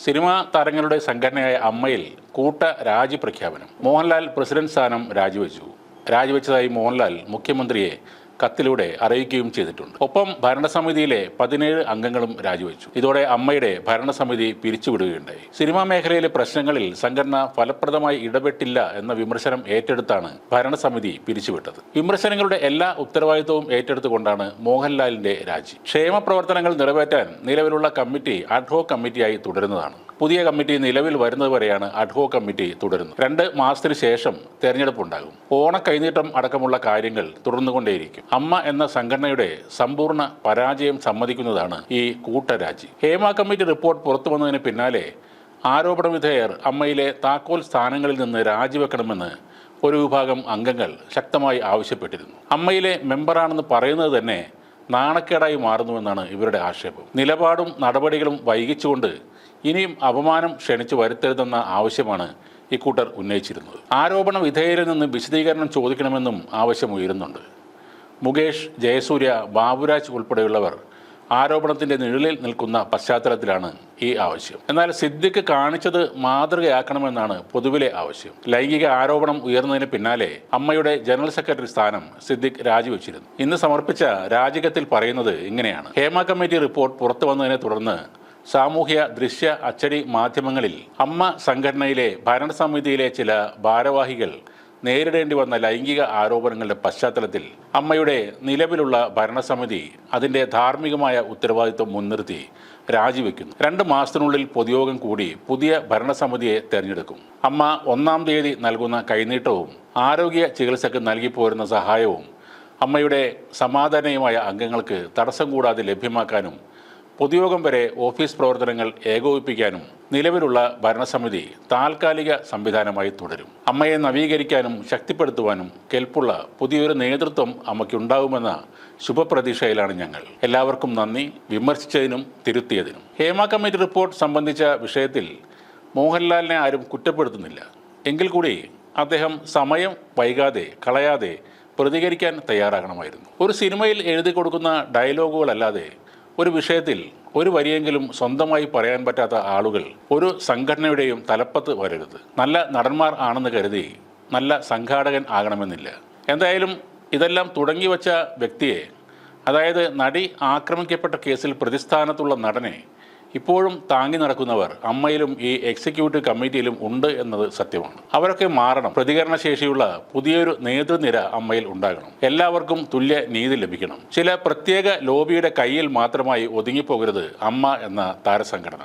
Cinema താരങ്ങളുടെ സംഘടനയായ അമ്മയിൽ കൂട്ട രാജി പ്രഖ്യാപനം. മോഹൻലാൽ പ്രസിഡന്റ് സ്ഥാനം രാജിവെച്ചു. രാജിവെച്ചതായി മോഹൻലാൽ മുഖ്യമന്ത്രിയെ കത്തിലൂടെ അറിയിക്കുകയും ചെയ്തിട്ടുണ്ട്. ഒപ്പം ഭരണസമിതിയിലെ 17 അംഗങ്ങളും രാജിവെച്ചു. ഇതോടെ അമ്മയുടെ ഭരണസമിതി പിരിച്ചുവിടുകയുണ്ടായി. സിനിമാ മേഖലയിലെ പ്രശ്നങ്ങളിൽ സംഘടന ഫലപ്രദമായി ഇടപെട്ടില്ല എന്ന വിമർശനം ഏറ്റെടുത്താണ് ഭരണസമിതി പിരിച്ചുവിട്ടത്. വിമർശനങ്ങളുടെ എല്ലാ ഉത്തരവാദിത്വവും ഏറ്റെടുത്തുകൊണ്ടാണ് മോഹൻലാലിന്റെ രാജി. ക്ഷേമ പ്രവർത്തനങ്ങൾ നിറവേറ്റാൻ നിലവിലുള്ള കമ്മിറ്റി അഡ്ഹോക് കമ്മിറ്റിയായി തുടരുന്നതാണ്. പുതിയ കമ്മിറ്റി നിലവിൽ വരുന്നതുവരെയാണ് അഡ്ഹോക് കമ്മിറ്റി തുടരുന്നത്. 2 മാസത്തിന് ശേഷം തെരഞ്ഞെടുപ്പുണ്ടാകും. ഓണക്കൈനീട്ടം അടക്കമുള്ള കാര്യങ്ങൾ തുടർന്നുകൊണ്ടേയിരിക്കും. അമ്മ എന്ന സംഘടനയുടെ സമ്പൂർണ്ണ പരാജയം സമ്മതിക്കുന്നതാണ് ഈ കൂട്ടരാജി. ഹേമ കമ്മിറ്റി റിപ്പോർട്ട് പുറത്തു വന്നതിന് പിന്നാലെ ആരോപണ വിധേയർ അമ്മയിലെ താക്കോൽ സ്ഥാനങ്ങളിൽ നിന്ന് രാജിവെക്കണമെന്ന് ഒരു വിഭാഗം അംഗങ്ങൾ ശക്തമായി ആവശ്യപ്പെട്ടിരുന്നു. അമ്മയിലെ മെമ്പറാണെന്ന് പറയുന്നത് തന്നെ നാണക്കേടായി മാറുന്നുവെന്നാണ് ഇവരുടെ ആക്ഷേപം. നിലപാടും നടപടികളും വൈകിച്ചുകൊണ്ട് ഇനിയും അപമാനം ക്ഷണിച്ചു വരുത്തരുതെന്ന ആവശ്യമാണ് ഇക്കൂട്ടർ ഉന്നയിച്ചിരുന്നത്. ആരോപണ വിധേയരിൽ നിന്ന് വിശദീകരണം ചോദിക്കണമെന്നും ആവശ്യമുയരുന്നുണ്ട്. മുകേഷ്, ജയസൂര്യ, ബാബുരാജ് ഉൾപ്പെടെയുള്ളവർ ആരോപണത്തിൻ്റെ നിഴലിൽ നിൽക്കുന്ന പശ്ചാത്തലത്തിലാണ് ഈ ആവശ്യം. എന്നാൽ സിദ്ദിഖ് കാണിച്ചത് മാതൃകയാക്കണമെന്നാണ് പൊതുവിലെ ആവശ്യം. ലൈംഗിക ആരോപണം ഉയർന്നതിന് പിന്നാലെ അമ്മയുടെ ജനറൽ സെക്രട്ടറി സ്ഥാനം സിദ്ദിഖ് രാജിവെച്ചിരുന്നു. ഇന്ന് സമർപ്പിച്ച രാജികത്തിൽ പറയുന്നത് ഇങ്ങനെയാണ്: ഹേമ കമ്മിറ്റി റിപ്പോർട്ട് പുറത്തു വന്നതിനെ തുടർന്ന് സാമൂഹ്യ, ദൃശ്യ, അച്ചടി മാധ്യമങ്ങളിൽ അമ്മ സംഘടനയിലെ ഭരണസമിതിയിലെ ചില ഭാരവാഹികൾ നേരിടേണ്ടി വന്ന ലൈംഗിക ആരോപണങ്ങളുടെ പശ്ചാത്തലത്തിൽ അമ്മയുടെ നിലവിലുള്ള ഭരണസമിതി അതിൻ്റെ ധാർമ്മികമായ ഉത്തരവാദിത്വം മുൻനിർത്തി രാജിവെക്കുന്നു. 2 മാസത്തിനുള്ളിൽ പൊതുയോഗം കൂടി പുതിയ ഭരണസമിതിയെ തെരഞ്ഞെടുക്കും. അമ്മ 1-ാം തീയതി നൽകുന്ന കൈനീട്ടവും ആരോഗ്യ ചികിത്സക്ക് നൽകിപ്പോരുന്ന സഹായവും അമ്മയുടെ സമാധാനീയമായ അംഗങ്ങൾക്ക് തടസ്സം കൂടാതെ ലഭ്യമാക്കാനും പൊതുയോഗം വരെ ഓഫീസ് പ്രവർത്തനങ്ങൾ ഏകോപിപ്പിക്കാനും നിലവിലുള്ള ഭരണസമിതി താൽക്കാലിക സംവിധാനമായി തുടരും. അമ്മയെ നവീകരിക്കാനും ശക്തിപ്പെടുത്തുവാനും കെൽപ്പുള്ള പുതിയൊരു നേതൃത്വം അമ്മയ്ക്കുണ്ടാകുമെന്ന ശുഭപ്രതീക്ഷയിലാണ് ഞങ്ങൾ. എല്ലാവർക്കും നന്ദി, വിമർശിച്ചതിനും തിരുത്തിയതിനും. ഹേമ കമ്മിറ്റി റിപ്പോർട്ട് സംബന്ധിച്ച വിഷയത്തിൽ മോഹൻലാലിനെ ആരും കുറ്റപ്പെടുത്തുന്നില്ല. എങ്കിൽ കൂടി അദ്ദേഹം സമയം വൈകാതെ കളയാതെ പ്രതികരിക്കാൻ തയ്യാറാകണമായിരുന്നു. ഒരു സിനിമയിൽ എഴുതി കൊടുക്കുന്ന ഡയലോഗുകളല്ലാതെ ഒരു വിഷയത്തിൽ ഒരു വരിയെങ്കിലും സ്വന്തമായി പറയാൻ പറ്റാത്ത ആളുകൾ ഒരു സംഘടനയുടെയും തലപ്പത്ത് വരരുത്. നല്ല നടന്മാർ ആണെന്ന് കരുതി നല്ല സംഘാടകൻ ആകണമെന്നില്ല. എന്തായാലും ഇതെല്ലാം തുടങ്ങി വച്ച വ്യക്തിയെ, അതായത് നടി ആക്രമിക്കപ്പെട്ട കേസിൽ പ്രതിസ്ഥാനത്തുള്ള നടനെ ഇപ്പോഴും താങ്ങി നടക്കുന്നവർ അമ്മയിലും ഈ എക്സിക്യൂട്ടീവ് കമ്മിറ്റിയിലും ഉണ്ട് എന്നത് സത്യമാണ്. അവരൊക്കെ മാറണം. പ്രതികരണശേഷിയുള്ള പുതിയൊരു നേതൃനിര അമ്മയിൽ ഉണ്ടാകണം. എല്ലാവർക്കും തുല്യ നീതി ലഭിക്കണം. ചില പ്രത്യേക ലോബിയുടെ കയ്യിൽ മാത്രമായി ഒതുങ്ങിപ്പോകരുത് അമ്മ എന്ന താരസംഘടന.